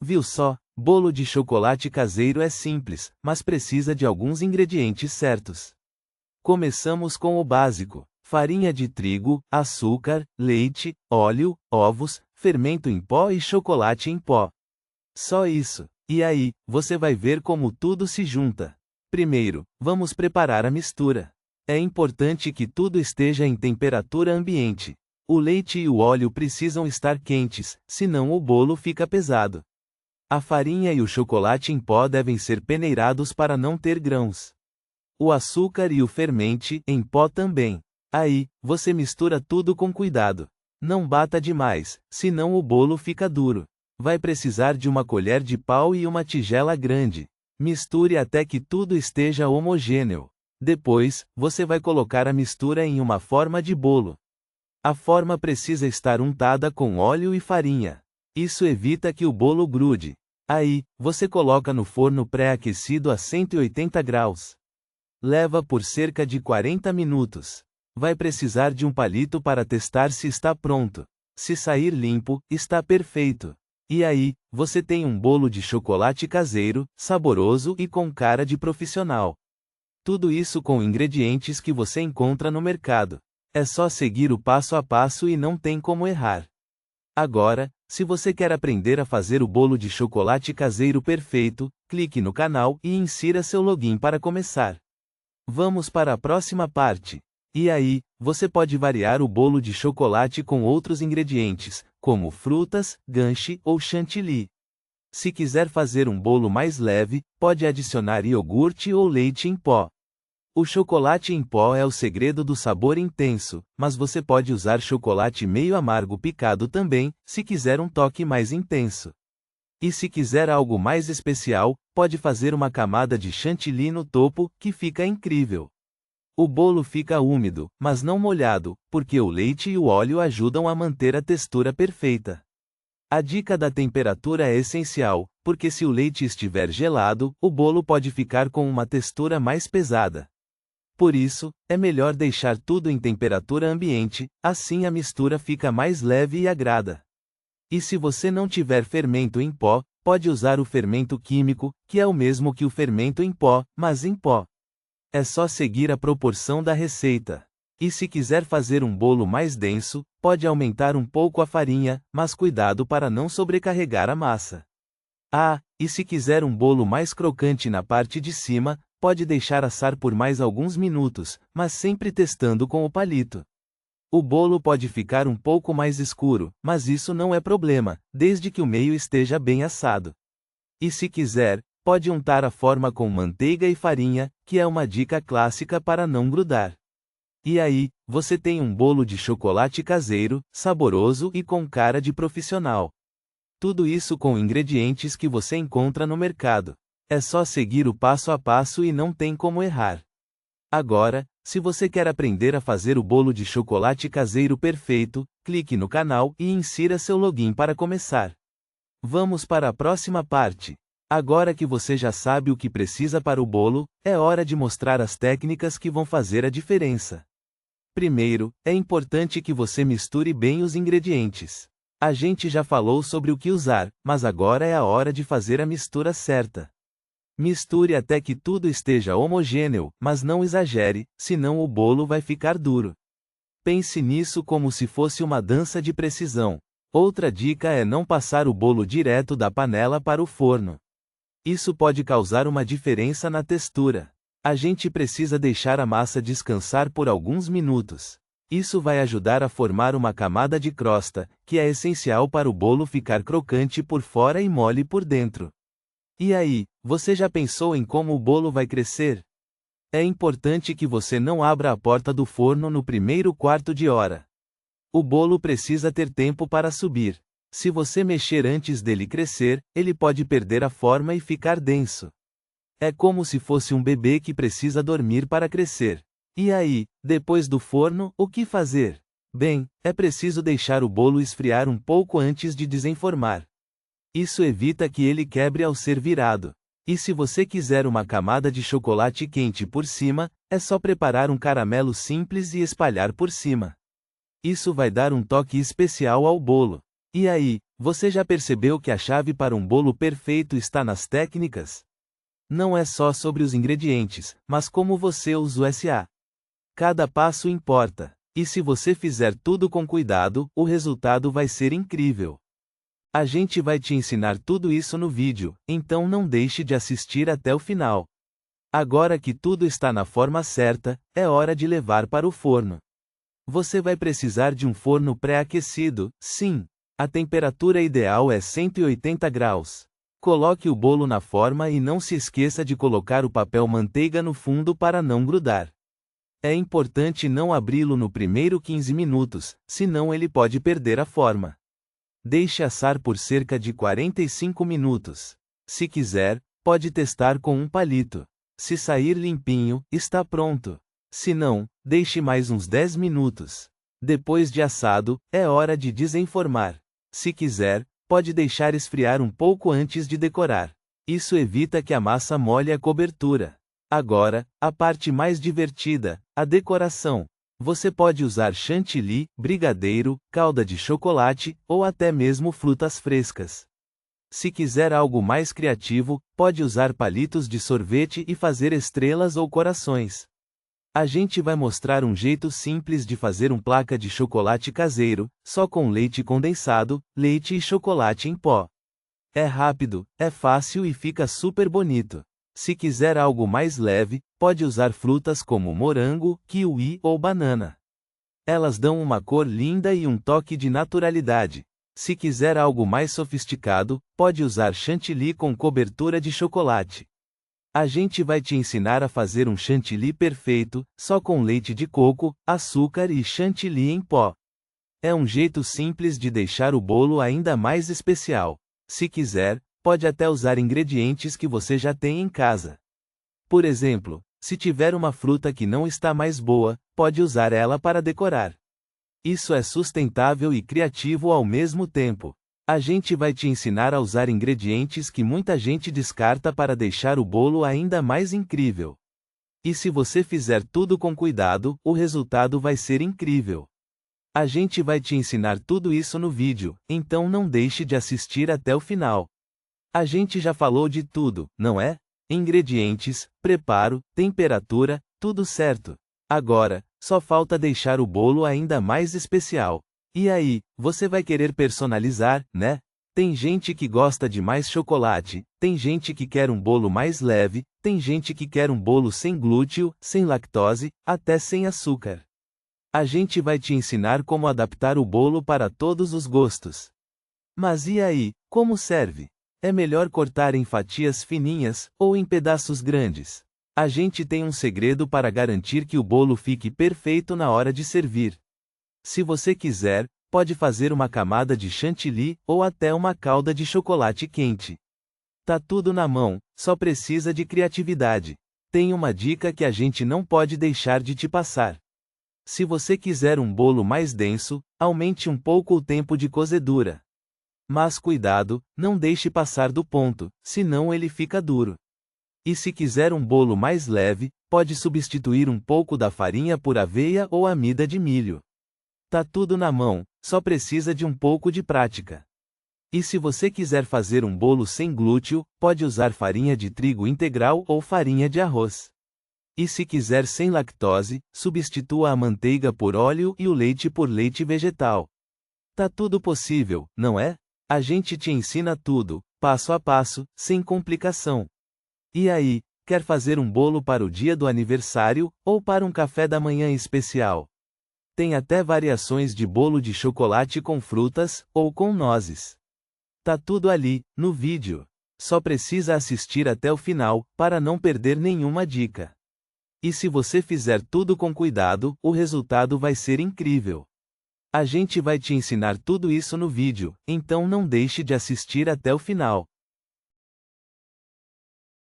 Viu só? Bolo de chocolate caseiro é simples, mas precisa de alguns ingredientes certos. Começamos com o básico: farinha de trigo, açúcar, leite, óleo, ovos, fermento em pó e chocolate em pó. Só isso. E aí, você vai ver como tudo se junta. Primeiro, vamos preparar a mistura. É importante que tudo esteja em temperatura ambiente. O leite e o óleo precisam estar quentes, senão o bolo fica pesado. A farinha e o chocolate em pó devem ser peneirados para não ter grãos. O açúcar e o fermente em pó também. Aí, você mistura tudo com cuidado. Não bata demais, senão o bolo fica duro. Vai precisar de uma colher de pau e uma tigela grande. Misture até que tudo esteja homogêneo. Depois, você vai colocar a mistura em uma forma de bolo. A forma precisa estar untada com óleo e farinha. Isso evita que o bolo grude. Aí, você coloca no forno pré-aquecido a 180 graus. Leva por cerca de 40 minutos. Vai precisar de um palito para testar se está pronto. Se sair limpo, está perfeito. E aí, você tem um bolo de chocolate caseiro, saboroso e com cara de profissional. Tudo isso com ingredientes que você encontra no mercado. É só seguir o passo a passo e não tem como errar. Agora, se você quer aprender a fazer o bolo de chocolate caseiro perfeito, clique no canal e insira seu login para começar. Vamos para a próxima parte. E aí, você pode variar o bolo de chocolate com outros ingredientes, como frutas, ganche ou chantilly. Se quiser fazer um bolo mais leve, pode adicionar iogurte ou leite em pó. O chocolate em pó é o segredo do sabor intenso, mas você pode usar chocolate meio amargo picado também, se quiser um toque mais intenso. E se quiser algo mais especial, pode fazer uma camada de chantilly no topo, que fica incrível. O bolo fica úmido, mas não molhado, porque o leite e o óleo ajudam a manter a textura perfeita. A dica da temperatura é essencial, porque se o leite estiver gelado, o bolo pode ficar com uma textura mais pesada. Por isso, é melhor deixar tudo em temperatura ambiente, assim a mistura fica mais leve e agrada. E se você não tiver fermento em pó, pode usar o fermento químico, que é o mesmo que o fermento em pó, mas em pó. É só seguir a proporção da receita. E se quiser fazer um bolo mais denso, pode aumentar um pouco a farinha, mas cuidado para não sobrecarregar a massa. Ah, e se quiser um bolo mais crocante na parte de cima, pode deixar assar por mais alguns minutos, mas sempre testando com o palito. O bolo pode ficar um pouco mais escuro, mas isso não é problema, desde que o meio esteja bem assado. E se quiser, pode untar a forma com manteiga e farinha, que é uma dica clássica para não grudar. E aí, você tem um bolo de chocolate caseiro, saboroso e com cara de profissional. Tudo isso com ingredientes que você encontra no mercado. É só seguir o passo a passo e não tem como errar. Agora, se você quer aprender a fazer o bolo de chocolate caseiro perfeito, clique no canal e insira seu login para começar. Vamos para a próxima parte. Agora que você já sabe o que precisa para o bolo, é hora de mostrar as técnicas que vão fazer a diferença. Primeiro, é importante que você misture bem os ingredientes. A gente já falou sobre o que usar, mas agora é a hora de fazer a mistura certa. Misture até que tudo esteja homogêneo, mas não exagere, senão o bolo vai ficar duro. Pense nisso como se fosse uma dança de precisão. Outra dica é não passar o bolo direto da panela para o forno. Isso pode causar uma diferença na textura. A gente precisa deixar a massa descansar por alguns minutos. Isso vai ajudar a formar uma camada de crosta, que é essencial para o bolo ficar crocante por fora e mole por dentro. E aí, você já pensou em como o bolo vai crescer? É importante que você não abra a porta do forno no primeiro quarto de hora. O bolo precisa ter tempo para subir. Se você mexer antes dele crescer, ele pode perder a forma e ficar denso. É como se fosse um bebê que precisa dormir para crescer. E aí, depois do forno, o que fazer? Bem, é preciso deixar o bolo esfriar um pouco antes de desenformar. Isso evita que ele quebre ao ser virado. E se você quiser uma camada de chocolate quente por cima, é só preparar um caramelo simples e espalhar por cima. Isso vai dar um toque especial ao bolo. E aí, Você já percebeu que a chave para um bolo perfeito está nas técnicas? Não é só sobre os ingredientes, mas como você usa o SA. Cada passo importa, e se você fizer tudo com cuidado, o resultado vai ser incrível. A gente vai te ensinar tudo isso no vídeo, então não deixe de assistir até o final. Agora que tudo está na forma certa, é hora de levar para o forno. Você vai precisar de um forno pré-aquecido, sim. A temperatura ideal é 180 graus. Coloque o bolo na forma e não se esqueça de colocar o papel manteiga no fundo para não grudar. É importante não abri-lo no primeiro 15 minutos, senão ele pode perder a forma. Deixe assar por cerca de 45 minutos. Se quiser, pode testar com um palito. Se sair limpinho, está pronto. Se não, deixe mais uns 10 minutos. Depois de assado, é hora de desenformar. Se quiser, pode deixar esfriar um pouco antes de decorar. Isso evita que a massa molhe a cobertura. Agora, a parte mais divertida, a decoração. Você pode usar chantilly, brigadeiro, calda de chocolate, ou até mesmo frutas frescas. Se quiser algo mais criativo, pode usar palitos de sorvete e fazer estrelas ou corações. A gente vai mostrar um jeito simples de fazer um placa de chocolate caseiro, só com leite condensado, leite e chocolate em pó. É rápido, é fácil e fica super bonito. Se quiser algo mais leve, pode usar frutas como morango, kiwi ou banana. Elas dão uma cor linda e um toque de naturalidade. Se quiser algo mais sofisticado, pode usar chantilly com cobertura de chocolate. A gente vai te ensinar a fazer um chantilly perfeito, só com leite de coco, açúcar e chantilly em pó. É um jeito simples de deixar o bolo ainda mais especial. Se quiser, pode até usar ingredientes que você já tem em casa. Por exemplo, se tiver uma fruta que não está mais boa, pode usar ela para decorar. Isso é sustentável e criativo ao mesmo tempo. A gente vai te ensinar a usar ingredientes que muita gente descarta para deixar o bolo ainda mais incrível. E se você fizer tudo com cuidado, o resultado vai ser incrível. A gente vai te ensinar tudo isso no vídeo, então não deixe de assistir até o final. A gente já falou de tudo, não é? Ingredientes, preparo, temperatura, tudo certo. Agora, só falta deixar o bolo ainda mais especial. E aí, você vai querer personalizar, né? Tem gente que gosta de mais chocolate, tem gente que quer um bolo mais leve, tem gente que quer um bolo sem glúten, sem lactose, até sem açúcar. A gente vai te ensinar como adaptar o bolo para todos os gostos. Mas e aí, como serve? É melhor cortar em fatias fininhas, ou em pedaços grandes? A gente tem um segredo para garantir que o bolo fique perfeito na hora de servir. Se você quiser, pode fazer uma camada de chantilly, ou até uma calda de chocolate quente. Tá tudo na mão, só precisa de criatividade. Tem uma dica que a gente não pode deixar de te passar. Se você quiser um bolo mais denso, aumente um pouco o tempo de cozedura. Mas cuidado, não deixe passar do ponto, senão ele fica duro. E se quiser um bolo mais leve, pode substituir um pouco da farinha por aveia ou amida de milho. Tá tudo na mão, só precisa de um pouco de prática. E se você quiser fazer um bolo sem glúten, pode usar farinha de trigo integral ou farinha de arroz. E se quiser sem lactose, substitua a manteiga por óleo e o leite por leite vegetal. Tá tudo possível, não é? A gente te ensina tudo, passo a passo, sem complicação. E aí, quer fazer um bolo para o dia do aniversário, ou para um café da manhã especial? Tem até variações de bolo de chocolate com frutas, ou com nozes. Tá tudo ali, no vídeo. Só precisa assistir até o final, para não perder nenhuma dica. E se você fizer tudo com cuidado, o resultado vai ser incrível. A gente vai te ensinar tudo isso no vídeo, então não deixe de assistir até o final.